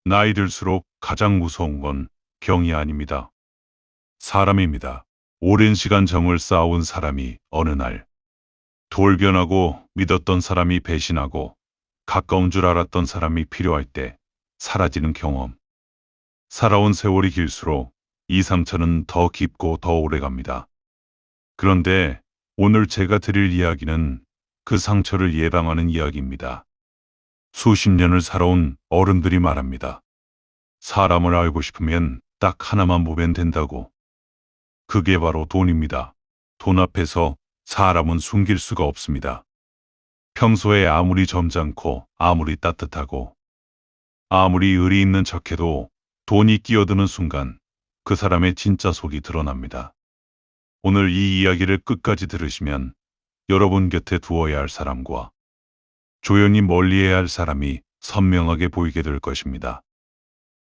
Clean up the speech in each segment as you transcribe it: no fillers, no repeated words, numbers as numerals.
나이 들수록 가장 무서운 건 병이 아닙니다. 사람입니다. 오랜 시간 정을 쌓아온 사람이 어느 날 돌변하고, 믿었던 사람이 배신하고, 가까운 줄 알았던 사람이 필요할 때 사라지는 경험. 살아온 세월이 길수록 이 상처는 더 깊고 더 오래 갑니다. 그런데 오늘 제가 드릴 이야기는 그 상처를 예방하는 이야기입니다. 수십 년을 살아온 어른들이 말합니다. 사람을 알고 싶으면 딱 하나만 보면 된다고. 그게 바로 돈입니다. 돈 앞에서 사람은 숨길 수가 없습니다. 평소에 아무리 점잖고, 아무리 따뜻하고, 아무리 의리 있는 척해도 돈이 끼어드는 순간 그 사람의 진짜 속이 드러납니다. 오늘 이 이야기를 끝까지 들으시면 여러분 곁에 두어야 할 사람과 조용히 멀리해야 할 사람이 선명하게 보이게 될 것입니다.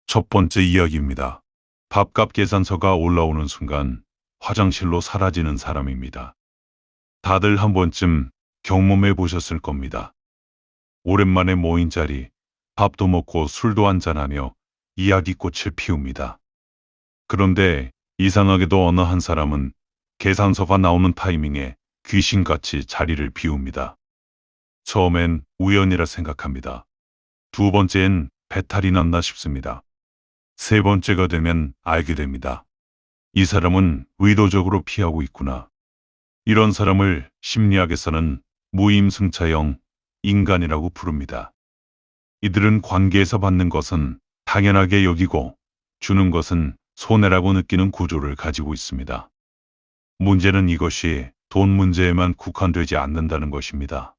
첫 번째 이야기입니다. 밥값 계산서가 올라오는 순간 화장실로 사라지는 사람입니다. 다들 한 번쯤 경험해 보셨을 겁니다. 오랜만에 모인 자리, 밥도 먹고 술도 한잔하며 이야기꽃을 피웁니다. 그런데 이상하게도 어느 한 사람은 계산서가 나오는 타이밍에 귀신같이 자리를 비웁니다. 처음엔 우연이라 생각합니다. 두 번째엔 배탈이 났나 싶습니다. 세 번째가 되면 알게 됩니다. 이 사람은 의도적으로 피하고 있구나. 이런 사람을 심리학에서는 무임승차형 인간이라고 부릅니다. 이들은 관계에서 받는 것은 당연하게 여기고 주는 것은 손해라고 느끼는 구조를 가지고 있습니다. 문제는 이것이 돈 문제에만 국한되지 않는다는 것입니다.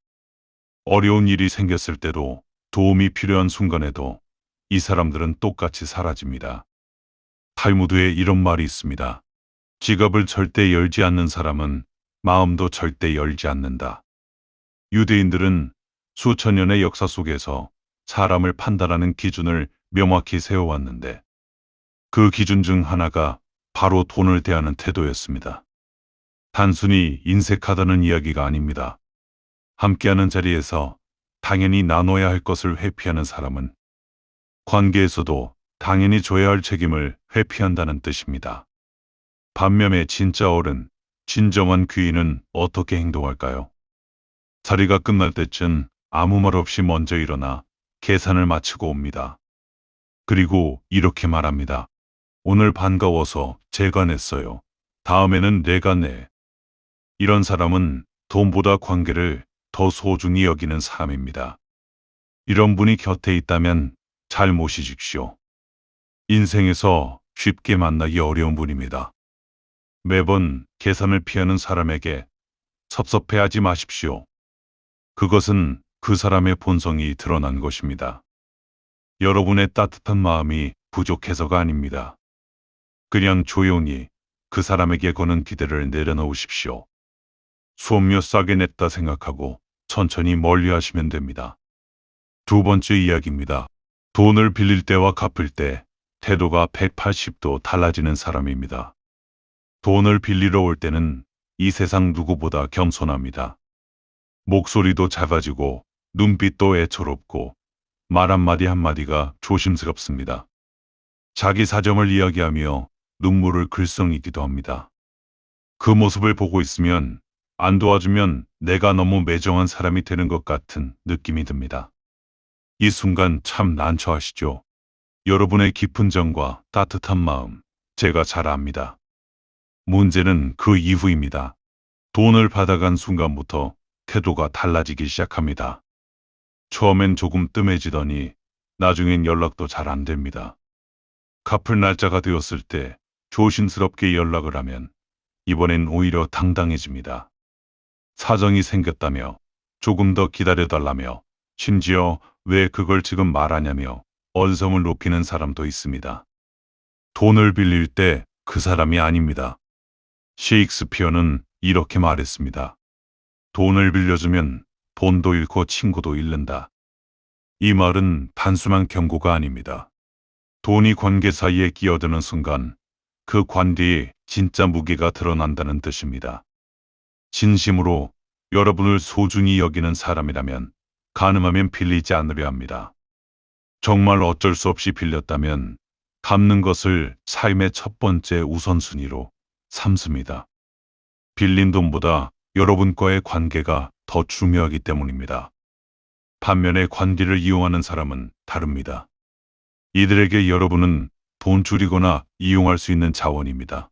어려운 일이 생겼을 때도, 도움이 필요한 순간에도 이 사람들은 똑같이 사라집니다. 탈무드에 이런 말이 있습니다. 지갑을 절대 열지 않는 사람은 마음도 절대 열지 않는다. 유대인들은 수천 년의 역사 속에서 사람을 판단하는 기준을 명확히 세워왔는데, 그 기준 중 하나가 바로 돈을 대하는 태도였습니다. 단순히 인색하다는 이야기가 아닙니다. 함께하는 자리에서 당연히 나눠야 할 것을 회피하는 사람은 관계에서도 당연히 져야 할 책임을 회피한다는 뜻입니다. 반면에 진짜 어른, 진정한 귀인은 어떻게 행동할까요? 자리가 끝날 때쯤 아무 말 없이 먼저 일어나 계산을 마치고 옵니다. 그리고 이렇게 말합니다. 오늘 반가워서 제가 냈어요. 다음에는 내가 내. 이런 사람은 돈보다 관계를 더 소중히 여기는 사람입니다. 이런 분이 곁에 있다면 잘 모시십시오. 인생에서 쉽게 만나기 어려운 분입니다. 매번 계산을 피하는 사람에게 섭섭해하지 마십시오. 그것은 그 사람의 본성이 드러난 것입니다. 여러분의 따뜻한 마음이 부족해서가 아닙니다. 그냥 조용히 그 사람에게 거는 기대를 내려놓으십시오. 수업료 싸게 냈다 생각하고 천천히 멀리 하시면 됩니다. 두 번째 이야기입니다. 돈을 빌릴 때와 갚을 때 태도가 180도 달라지는 사람입니다. 돈을 빌리러 올 때는 이 세상 누구보다 겸손합니다. 목소리도 작아지고 눈빛도 애처롭고 말 한마디 한마디가 조심스럽습니다. 자기 사정을 이야기하며 눈물을 글썽이기도 합니다. 그 모습을 보고 있으면 안 도와주면 내가 너무 매정한 사람이 되는 것 같은 느낌이 듭니다. 이 순간 참 난처하시죠? 여러분의 깊은 정과 따뜻한 마음, 제가 잘 압니다. 문제는 그 이후입니다. 돈을 받아간 순간부터 태도가 달라지기 시작합니다. 처음엔 조금 뜸해지더니 나중엔 연락도 잘 안 됩니다. 갚을 날짜가 되었을 때 조심스럽게 연락을 하면 이번엔 오히려 당당해집니다. 사정이 생겼다며 조금 더 기다려달라며, 심지어 왜 그걸 지금 말하냐며 언성을 높이는 사람도 있습니다. 돈을 빌릴 때 그 사람이 아닙니다. 셰익스피어는 이렇게 말했습니다. 돈을 빌려주면 돈도 잃고 친구도 잃는다. 이 말은 단순한 경고가 아닙니다. 돈이 관계 사이에 끼어드는 순간 그 관계의 진짜 무게가 드러난다는 뜻입니다. 진심으로 여러분을 소중히 여기는 사람이라면 가능하면 빌리지 않으려 합니다. 정말 어쩔 수 없이 빌렸다면 갚는 것을 삶의 첫 번째 우선순위로 삼습니다. 빌린 돈보다 여러분과의 관계가 더 중요하기 때문입니다. 반면에 관계를 이용하는 사람은 다릅니다. 이들에게 여러분은 돈 줄이거나 이용할 수 있는 자원입니다.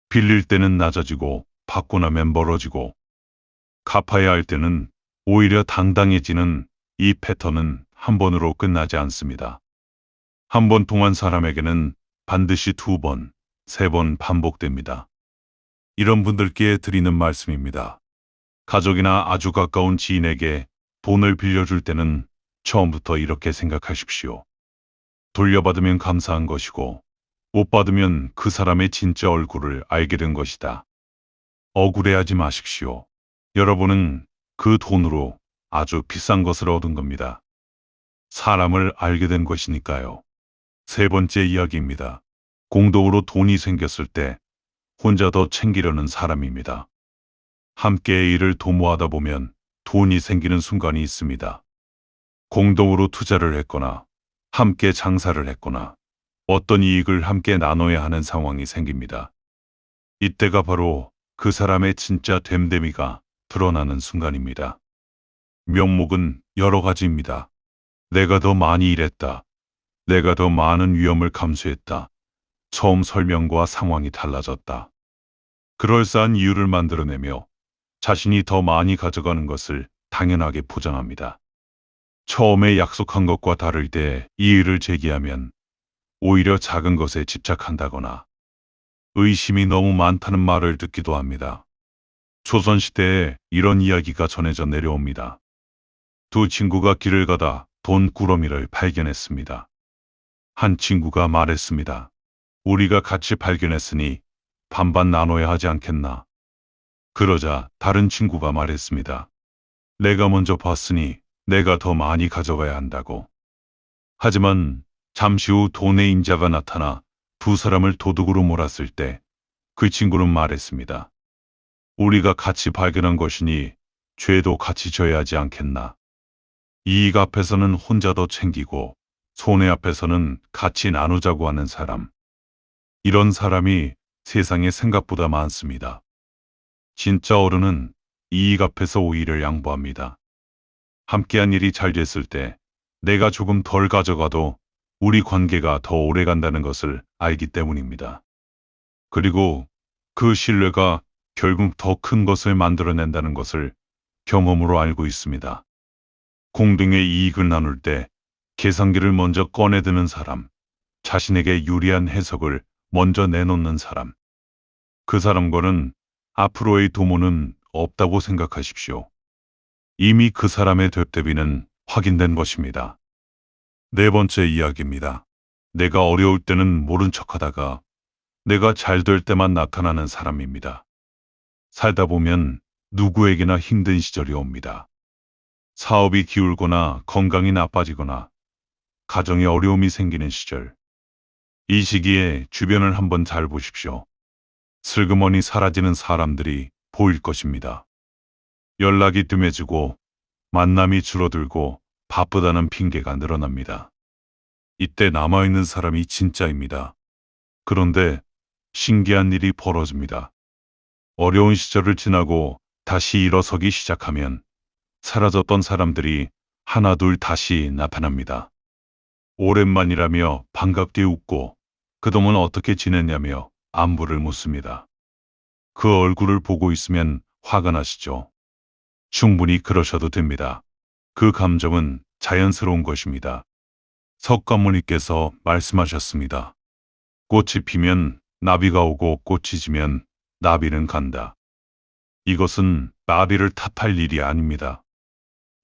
빌릴 때는 낮아지고 받고 나면 멀어지고 갚아야 할 때는 오히려 당당해지는 이 패턴은 한 번으로 끝나지 않습니다. 한 번 통한 사람에게는 반드시 두 번, 세 번 반복됩니다. 이런 분들께 드리는 말씀입니다. 가족이나 아주 가까운 지인에게 돈을 빌려줄 때는 처음부터 이렇게 생각하십시오. 돌려받으면 감사한 것이고 못 받으면 그 사람의 진짜 얼굴을 알게 된 것이다. 억울해하지 마십시오. 여러분은 그 돈으로 아주 비싼 것을 얻은 겁니다. 사람을 알게 된 것이니까요. 세 번째 이야기입니다. 공동으로 돈이 생겼을 때 혼자 더 챙기려는 사람입니다. 함께 일을 도모하다 보면 돈이 생기는 순간이 있습니다. 공동으로 투자를 했거나 함께 장사를 했거나 어떤 이익을 함께 나눠야 하는 상황이 생깁니다. 이때가 바로 그 사람의 진짜 됨됨이가 드러나는 순간입니다. 명목은 여러 가지입니다. 내가 더 많이 일했다. 내가 더 많은 위험을 감수했다. 처음 설명과 상황이 달라졌다. 그럴싸한 이유를 만들어내며 자신이 더 많이 가져가는 것을 당연하게 포장합니다. 처음에 약속한 것과 다를 때 이의를 제기하면 오히려 작은 것에 집착한다거나 의심이 너무 많다는 말을 듣기도 합니다. 조선시대에 이런 이야기가 전해져 내려옵니다. 두 친구가 길을 가다 돈 꾸러미를 발견했습니다. 한 친구가 말했습니다. 우리가 같이 발견했으니 반반 나눠야 하지 않겠나? 그러자 다른 친구가 말했습니다. 내가 먼저 봤으니 내가 더 많이 가져가야 한다고. 하지만 잠시 후 돈의 임자가 나타나 두 사람을 도둑으로 몰았을 때 그 친구는 말했습니다. 우리가 같이 발견한 것이니 죄도 같이 져야 하지 않겠나. 이익 앞에서는 혼자 더 챙기고 손해 앞에서는 같이 나누자고 하는 사람. 이런 사람이 세상에 생각보다 많습니다. 진짜 어른은 이익 앞에서 오히려 양보합니다. 함께한 일이 잘 됐을 때 내가 조금 덜 가져가도 우리 관계가 더 오래 간다는 것을 알기 때문입니다. 그리고 그 신뢰가 결국 더 큰 것을 만들어낸다는 것을 경험으로 알고 있습니다. 공동의 이익을 나눌 때 계산기를 먼저 꺼내드는 사람, 자신에게 유리한 해석을 먼저 내놓는 사람. 그 사람과는 앞으로의 도모는 없다고 생각하십시오. 이미 그 사람의 됨됨이는 확인된 것입니다. 네 번째 이야기입니다. 내가 어려울 때는 모른 척하다가 내가 잘 될 때만 나타나는 사람입니다. 살다 보면 누구에게나 힘든 시절이 옵니다. 사업이 기울거나 건강이 나빠지거나 가정에 어려움이 생기는 시절. 이 시기에 주변을 한번 잘 보십시오. 슬그머니 사라지는 사람들이 보일 것입니다. 연락이 뜸해지고 만남이 줄어들고 바쁘다는 핑계가 늘어납니다. 이때 남아있는 사람이 진짜입니다. 그런데 신기한 일이 벌어집니다. 어려운 시절을 지나고 다시 일어서기 시작하면 사라졌던 사람들이 하나둘 다시 나타납니다. 오랜만이라며 반갑게 웃고 그동안 어떻게 지냈냐며 안부를 묻습니다. 그 얼굴을 보고 있으면 화가 나시죠? 충분히 그러셔도 됩니다. 그 감정은 자연스러운 것입니다. 석가모니께서 말씀하셨습니다. 꽃이 피면 나비가 오고 꽃이 지면 나비는 간다. 이것은 나비를 탓할 일이 아닙니다.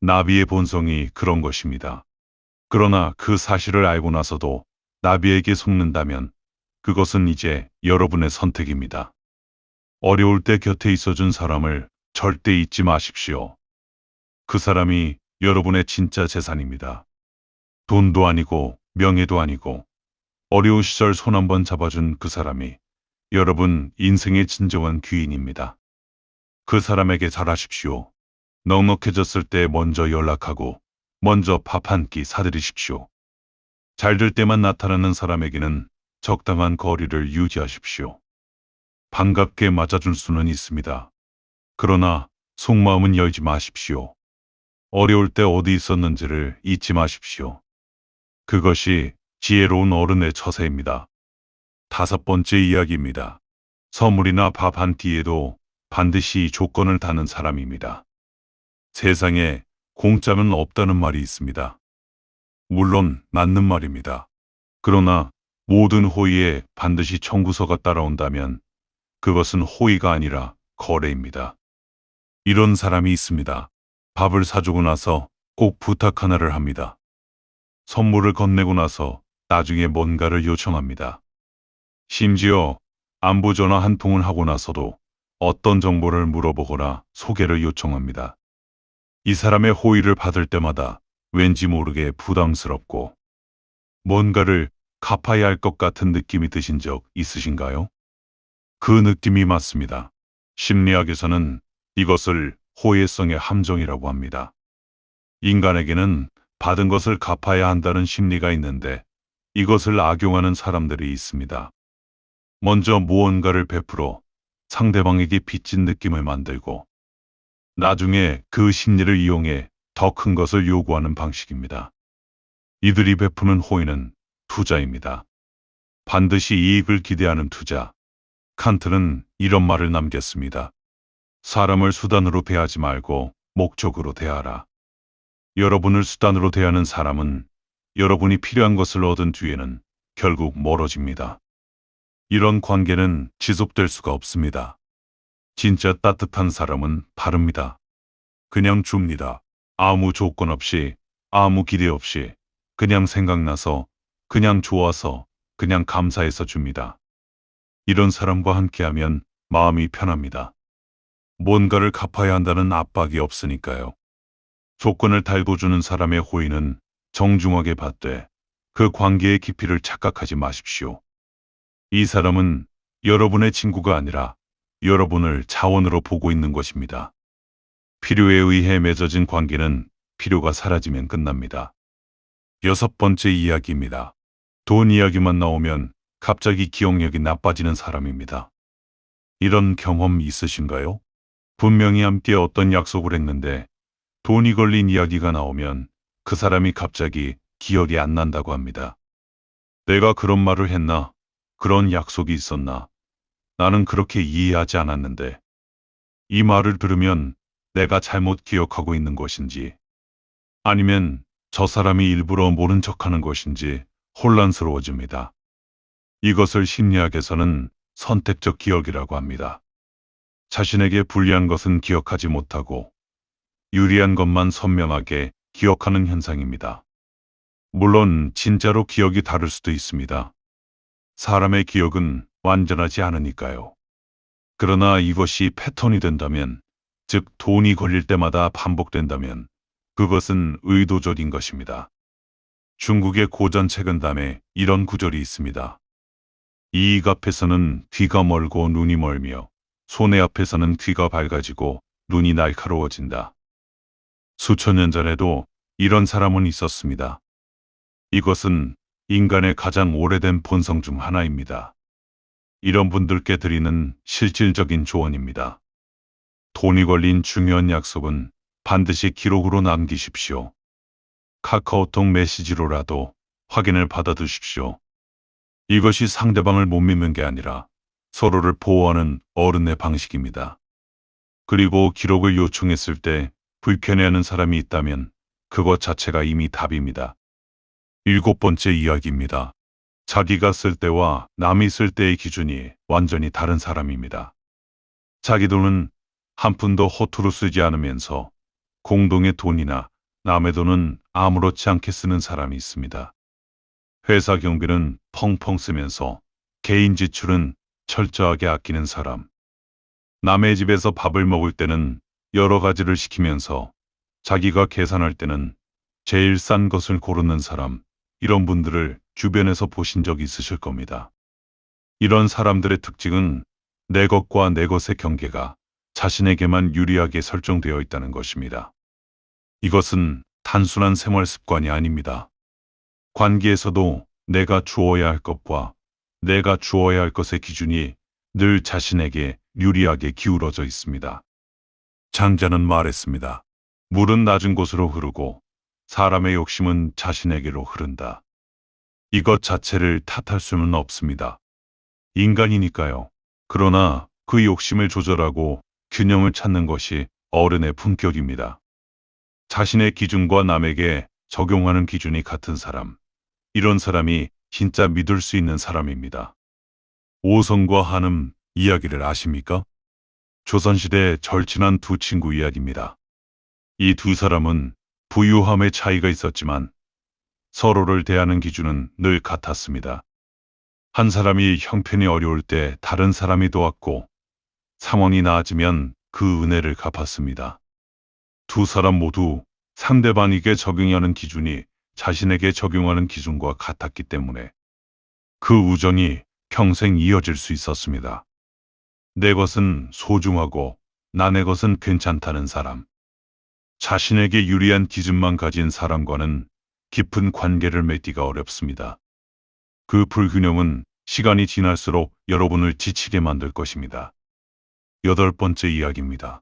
나비의 본성이 그런 것입니다. 그러나 그 사실을 알고 나서도 나비에게 속는다면 그것은 이제 여러분의 선택입니다. 어려울 때 곁에 있어준 사람을 절대 잊지 마십시오. 그 사람이 여러분의 진짜 재산입니다. 돈도 아니고 명예도 아니고 어려운 시절 손 한번 잡아준 그 사람이 여러분 인생의 진정한 귀인입니다. 그 사람에게 잘하십시오. 넉넉해졌을 때 먼저 연락하고 먼저 밥 한 끼 사드리십시오. 잘 될 때만 나타나는 사람에게는 적당한 거리를 유지하십시오. 반갑게 맞아줄 수는 있습니다. 그러나 속마음은 열지 마십시오. 어려울 때 어디 있었는지를 잊지 마십시오. 그것이 지혜로운 어른의 처세입니다. 다섯 번째 이야기입니다. 선물이나 밥 한 끼에도 반드시 조건을 다는 사람입니다. 세상에 공짜는 없다는 말이 있습니다. 물론 맞는 말입니다. 그러나 모든 호의에 반드시 청구서가 따라온다면 그것은 호의가 아니라 거래입니다. 이런 사람이 있습니다. 밥을 사주고 나서 꼭 부탁 하나를 합니다. 선물을 건네고 나서 나중에 뭔가를 요청합니다. 심지어 안부 전화 한 통을 하고 나서도 어떤 정보를 물어보거나 소개를 요청합니다. 이 사람의 호의를 받을 때마다 왠지 모르게 부담스럽고 뭔가를 갚아야 할 것 같은 느낌이 드신 적 있으신가요? 그 느낌이 맞습니다. 심리학에서는 이것을 호혜성의 함정이라고 합니다. 인간에게는 받은 것을 갚아야 한다는 심리가 있는데 이것을 악용하는 사람들이 있습니다. 먼저 무언가를 베풀어 상대방에게 빚진 느낌을 만들고 나중에 그 심리를 이용해 더 큰 것을 요구하는 방식입니다. 이들이 베푸는 호의는 투자입니다. 반드시 이익을 기대하는 투자. 칸트는 이런 말을 남겼습니다. 사람을 수단으로 대하지 말고 목적으로 대하라. 여러분을 수단으로 대하는 사람은 여러분이 필요한 것을 얻은 뒤에는 결국 멀어집니다. 이런 관계는 지속될 수가 없습니다. 진짜 따뜻한 사람은 바릅니다. 그냥 줍니다. 아무 조건 없이, 아무 기대 없이, 그냥 생각나서, 그냥 좋아서, 그냥 감사해서 줍니다. 이런 사람과 함께하면 마음이 편합니다. 뭔가를 갚아야 한다는 압박이 없으니까요. 조건을 달고 주는 사람의 호의는 정중하게 받되 그 관계의 깊이를 착각하지 마십시오. 이 사람은 여러분의 친구가 아니라 여러분을 자원으로 보고 있는 것입니다. 필요에 의해 맺어진 관계는 필요가 사라지면 끝납니다. 여섯 번째 이야기입니다. 돈 이야기만 나오면 갑자기 기억력이 나빠지는 사람입니다. 이런 경험 있으신가요? 분명히 함께 어떤 약속을 했는데 돈이 걸린 이야기가 나오면 그 사람이 갑자기 기억이 안 난다고 합니다. 내가 그런 말을 했나? 그런 약속이 있었나? 나는 그렇게 이해하지 않았는데. 이 말을 들으면 내가 잘못 기억하고 있는 것인지 아니면 저 사람이 일부러 모른 척하는 것인지 혼란스러워집니다. 이것을 심리학에서는 선택적 기억이라고 합니다. 자신에게 불리한 것은 기억하지 못하고 유리한 것만 선명하게 기억하는 현상입니다. 물론 진짜로 기억이 다를 수도 있습니다. 사람의 기억은 완전하지 않으니까요. 그러나 이것이 패턴이 된다면, 즉 돈이 걸릴 때마다 반복된다면 그것은 의도적인 것입니다. 중국의 고전 책은담에 이런 구절이 있습니다. 이익 앞에서는 귀가 멀고 눈이 멀며 손해 앞에서는 귀가 밝아지고 눈이 날카로워진다. 수천 년 전에도 이런 사람은 있었습니다. 이것은 인간의 가장 오래된 본성 중 하나입니다. 이런 분들께 드리는 실질적인 조언입니다. 돈이 걸린 중요한 약속은 반드시 기록으로 남기십시오. 카카오톡 메시지로라도 확인을 받아두십시오. 이것이 상대방을 못 믿는 게 아니라 서로를 보호하는 어른의 방식입니다. 그리고 기록을 요청했을 때 불편해하는 사람이 있다면 그것 자체가 이미 답입니다. 일곱 번째 이야기입니다. 자기가 쓸 때와 남이 쓸 때의 기준이 완전히 다른 사람입니다. 자기 돈은 한 푼도 허투루 쓰지 않으면서 공동의 돈이나 남의 돈은 아무렇지 않게 쓰는 사람이 있습니다. 회사 경비는 펑펑 쓰면서 개인 지출은 철저하게 아끼는 사람. 남의 집에서 밥을 먹을 때는 여러 가지를 시키면서 자기가 계산할 때는 제일 싼 것을 고르는 사람. 이런 분들을 주변에서 보신 적 있으실 겁니다. 이런 사람들의 특징은 내 것과 내 것의 경계가 자신에게만 유리하게 설정되어 있다는 것입니다. 이것은 단순한 생활 습관이 아닙니다. 관계에서도 내가 주어야 할 것과 내가 주어야 할 것의 기준이 늘 자신에게 유리하게 기울어져 있습니다. 장자는 말했습니다. 물은 낮은 곳으로 흐르고 사람의 욕심은 자신에게로 흐른다. 이것 자체를 탓할 수는 없습니다. 인간이니까요. 그러나 그 욕심을 조절하고 균형을 찾는 것이 어른의 품격입니다. 자신의 기준과 남에게 적용하는 기준이 같은 사람, 이런 사람이 진짜 믿을 수 있는 사람입니다. 오성과 한음 이야기를 아십니까? 조선시대 절친한 두 친구 이야기입니다. 이 두 사람은 부유함의 차이가 있었지만 서로를 대하는 기준은 늘 같았습니다. 한 사람이 형편이 어려울 때 다른 사람이 도왔고 상황이 나아지면 그 은혜를 갚았습니다. 두 사람 모두 상대방에게 적용하는 기준이 자신에게 적용하는 기준과 같았기 때문에 그 우정이 평생 이어질 수 있었습니다. 내 것은 소중하고 남의 것은 괜찮다는 사람. 자신에게 유리한 기준만 가진 사람과는 깊은 관계를 맺기가 어렵습니다. 그 불균형은 시간이 지날수록 여러분을 지치게 만들 것입니다. 8번째 이야기입니다.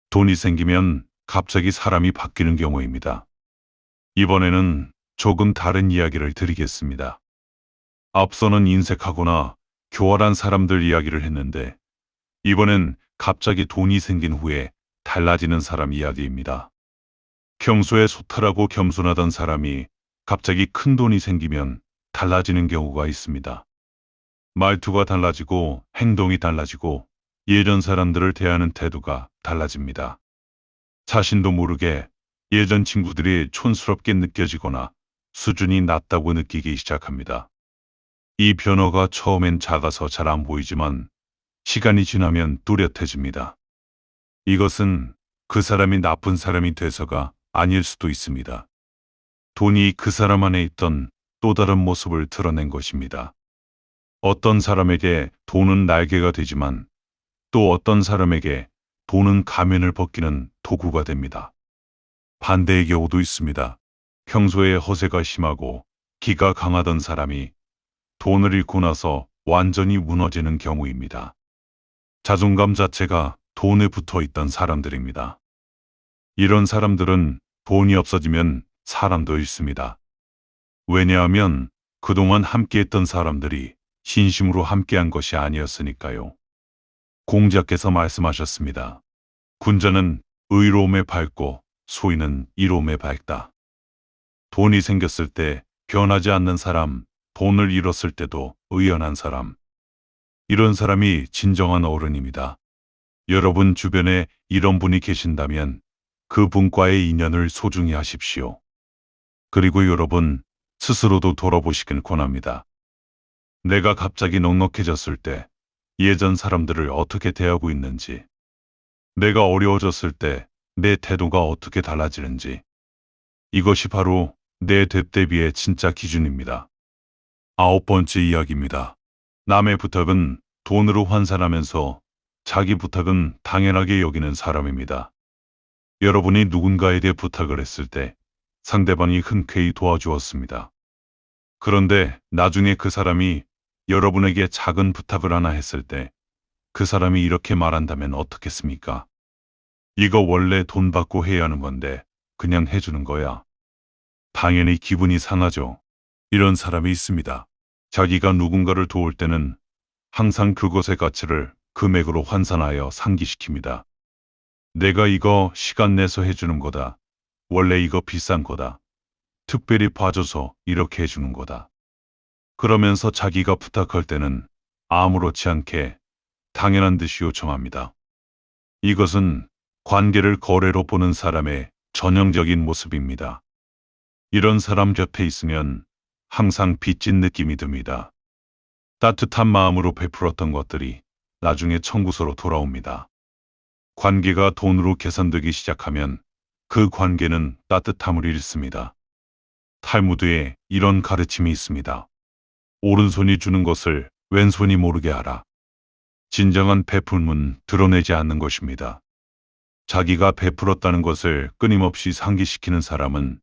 돈이 생기면 갑자기 사람이 바뀌는 경우입니다. 이번에는 조금 다른 이야기를 드리겠습니다. 앞서는 인색하거나 교활한 사람들 이야기를 했는데 이번엔 갑자기 돈이 생긴 후에 달라지는 사람 이야기입니다. 평소에 소탈하고 겸손하던 사람이 갑자기 큰 돈이 생기면 달라지는 경우가 있습니다. 말투가 달라지고 행동이 달라지고 예전 사람들을 대하는 태도가 달라집니다. 자신도 모르게 예전 친구들이 촌스럽게 느껴지거나 수준이 낮다고 느끼기 시작합니다. 이 변화가 처음엔 작아서 잘 안 보이지만 시간이 지나면 뚜렷해집니다. 이것은 그 사람이 나쁜 사람이 돼서가 아닐 수도 있습니다. 돈이 그 사람 안에 있던 또 다른 모습을 드러낸 것입니다. 어떤 사람에게 돈은 날개가 되지만 또 어떤 사람에게 돈은 가면을 벗기는 도구가 됩니다. 반대의 경우도 있습니다. 평소에 허세가 심하고 기가 강하던 사람이 돈을 잃고 나서 완전히 무너지는 경우입니다. 자존감 자체가 돈에 붙어 있던 사람들입니다. 이런 사람들은 돈이 없어지면 사람도 잃습니다. 왜냐하면 그동안 함께했던 사람들이 진심으로 함께한 것이 아니었으니까요. 공자께서 말씀하셨습니다. 군자는 의로움에 밝고 소인은 이로움에 밝다. 돈이 생겼을 때 변하지 않는 사람, 돈을 잃었을 때도 의연한 사람. 이런 사람이 진정한 어른입니다. 여러분 주변에 이런 분이 계신다면 그 분과의 인연을 소중히 하십시오. 그리고 여러분 스스로도 돌아보시길 권합니다. 내가 갑자기 넉넉해졌을 때 예전 사람들을 어떻게 대하고 있는지, 내가 어려워졌을 때 내 태도가 어떻게 달라지는지, 이것이 바로 내 뎁대비의 진짜 기준입니다. 9번째 이야기입니다. 남의 부탁은 돈으로 환산하면서 자기 부탁은 당연하게 여기는 사람입니다. 여러분이 누군가에게 부탁을 했을 때 상대방이 흔쾌히 도와주었습니다. 그런데 나중에 그 사람이 여러분에게 작은 부탁을 하나 했을 때 그 사람이 이렇게 말한다면 어떻겠습니까? 이거 원래 돈 받고 해야 하는 건데 그냥 해주는 거야. 당연히 기분이 상하죠. 이런 사람이 있습니다. 자기가 누군가를 도울 때는 항상 그것의 가치를 금액으로 환산하여 상기시킵니다. 내가 이거 시간 내서 해주는 거다. 원래 이거 비싼 거다. 특별히 봐줘서 이렇게 해주는 거다. 그러면서 자기가 부탁할 때는 아무렇지 않게 당연한 듯이 요청합니다. 이것은 관계를 거래로 보는 사람의 전형적인 모습입니다. 이런 사람 곁에 있으면 항상 빚진 느낌이 듭니다. 따뜻한 마음으로 베풀었던 것들이 나중에 청구서로 돌아옵니다. 관계가 돈으로 계산되기 시작하면 그 관계는 따뜻함을 잃습니다. 탈무드에 이런 가르침이 있습니다. 오른손이 주는 것을 왼손이 모르게 하라. 진정한 베풀음은 드러내지 않는 것입니다. 자기가 베풀었다는 것을 끊임없이 상기시키는 사람은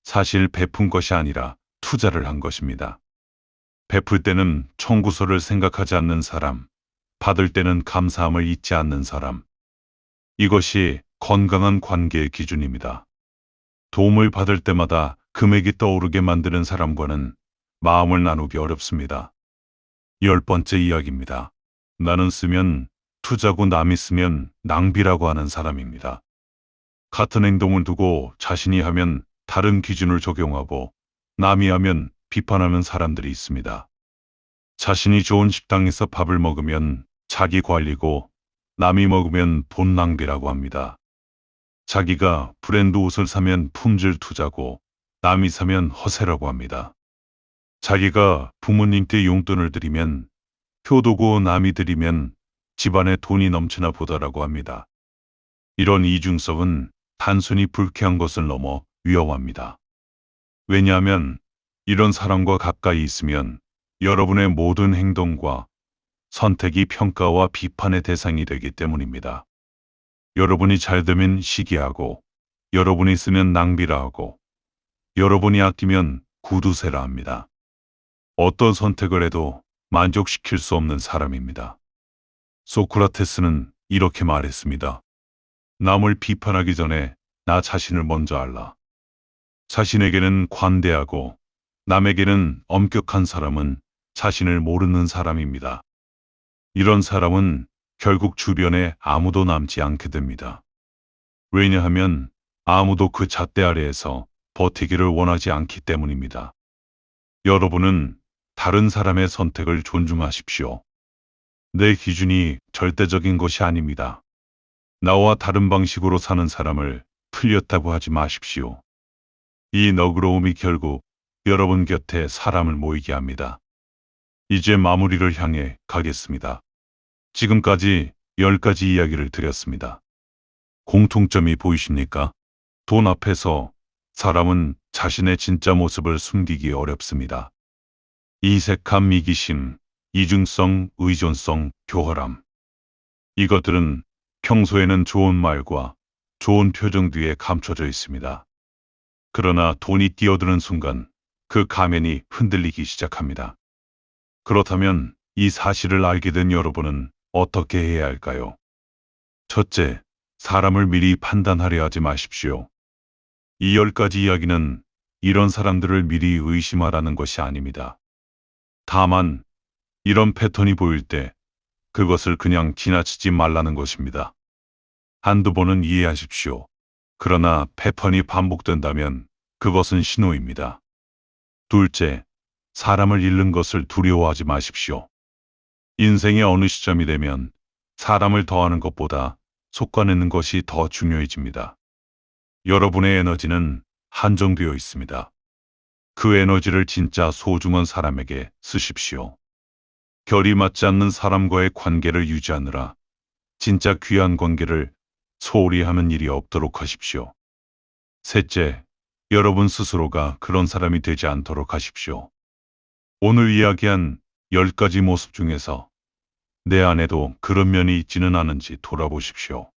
사실 베푼 것이 아니라 투자를 한 것입니다. 베풀 때는 청구서를 생각하지 않는 사람, 받을 때는 감사함을 잊지 않는 사람. 이것이 건강한 관계의 기준입니다. 도움을 받을 때마다 금액이 떠오르게 만드는 사람과는 마음을 나누기 어렵습니다. 10번째 이야기입니다. 나는 쓰면 투자고 남이 쓰면 낭비라고 하는 사람입니다. 같은 행동을 두고 자신이 하면 다른 기준을 적용하고 남이 하면 비판하는 사람들이 있습니다. 자신이 좋은 식당에서 밥을 먹으면 자기 관리고 남이 먹으면 돈 낭비라고 합니다. 자기가 브랜드 옷을 사면 품질 투자고 남이 사면 허세라고 합니다. 자기가 부모님께 용돈을 드리면 효도고 남이 드리면 집안에 돈이 넘치나 보다라고 합니다. 이런 이중성은 단순히 불쾌한 것을 넘어 위험합니다. 왜냐하면 이런 사람과 가까이 있으면 여러분의 모든 행동과 선택이 평가와 비판의 대상이 되기 때문입니다. 여러분이 잘 되면 시기하고, 여러분이 쓰면 낭비라 하고, 여러분이 아끼면 구두쇠라 합니다. 어떤 선택을 해도 만족시킬 수 없는 사람입니다. 소크라테스는 이렇게 말했습니다. 남을 비판하기 전에 나 자신을 먼저 알라. 자신에게는 관대하고 남에게는 엄격한 사람은 자신을 모르는 사람입니다. 이런 사람은 결국 주변에 아무도 남지 않게 됩니다. 왜냐하면 아무도 그 잣대 아래에서 버티기를 원하지 않기 때문입니다. 여러분은 다른 사람의 선택을 존중하십시오. 내 기준이 절대적인 것이 아닙니다. 나와 다른 방식으로 사는 사람을 틀렸다고 하지 마십시오. 이 너그러움이 결국 여러분 곁에 사람을 모이게 합니다. 이제 마무리를 향해 가겠습니다. 지금까지 10가지 이야기를 드렸습니다. 공통점이 보이십니까? 돈 앞에서 사람은 자신의 진짜 모습을 숨기기 어렵습니다. 이색함, 이기심, 이중성, 의존성, 교활함. 이것들은 평소에는 좋은 말과 좋은 표정 뒤에 감춰져 있습니다. 그러나 돈이 뛰어드는 순간 그 가면이 흔들리기 시작합니다. 그렇다면 이 사실을 알게 된 여러분은 어떻게 해야 할까요? 첫째, 사람을 미리 판단하려 하지 마십시오. 이 10가지 이야기는 이런 사람들을 미리 의심하라는 것이 아닙니다. 다만 이런 패턴이 보일 때 그것을 그냥 지나치지 말라는 것입니다. 한두 번은 이해하십시오. 그러나 패턴이 반복된다면 그것은 신호입니다. 둘째, 사람을 잃는 것을 두려워하지 마십시오. 인생의 어느 시점이 되면 사람을 더하는 것보다 속아내는 것이 더 중요해집니다. 여러분의 에너지는 한정되어 있습니다. 그 에너지를 진짜 소중한 사람에게 쓰십시오. 결이 맞지 않는 사람과의 관계를 유지하느라 진짜 귀한 관계를 소홀히 하는 일이 없도록 하십시오. 셋째, 여러분 스스로가 그런 사람이 되지 않도록 하십시오. 오늘 이야기한 10가지 모습 중에서 내 안에도 그런 면이 있지는 않은지 돌아보십시오.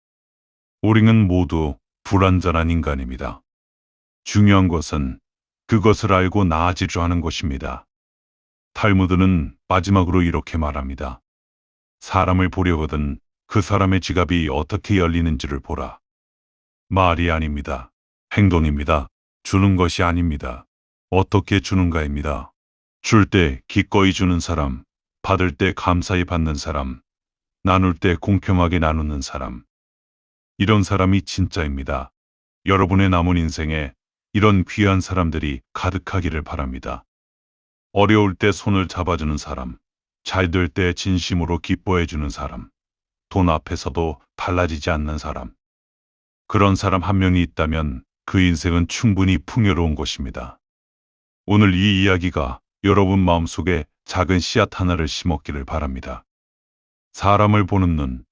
우리는 모두 불완전한 인간입니다. 중요한 것은 그것을 알고 나아지려 하는 것입니다. 탈무드는 마지막으로 이렇게 말합니다. 사람을 보려거든 그 사람의 지갑이 어떻게 열리는지를 보라. 말이 아닙니다. 행동입니다. 주는 것이 아닙니다. 어떻게 주는가입니다. 줄 때 기꺼이 주는 사람, 받을 때 감사히 받는 사람, 나눌 때 공평하게 나누는 사람. 이런 사람이 진짜입니다. 여러분의 남은 인생에 이런 귀한 사람들이 가득하기를 바랍니다. 어려울 때 손을 잡아주는 사람, 잘 될 때 진심으로 기뻐해주는 사람, 돈 앞에서도 달라지지 않는 사람. 그런 사람 한 명이 있다면 그 인생은 충분히 풍요로운 것입니다. 오늘 이 이야기가 여러분 마음속에 작은 씨앗 하나를 심었기를 바랍니다. 사람을 보는 눈,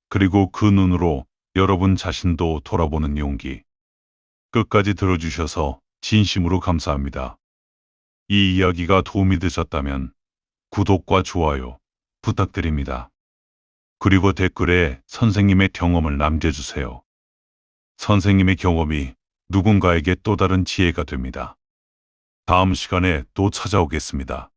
그리고 그 눈으로 여러분 자신도 돌아보는 용기. 끝까지 들어주셔서 진심으로 감사합니다. 이 이야기가 도움이 되셨다면 구독과 좋아요 부탁드립니다. 그리고 댓글에 선생님의 경험을 남겨주세요. 선생님의 경험이 누군가에게 또 다른 지혜가 됩니다. 다음 시간에 또 찾아오겠습니다.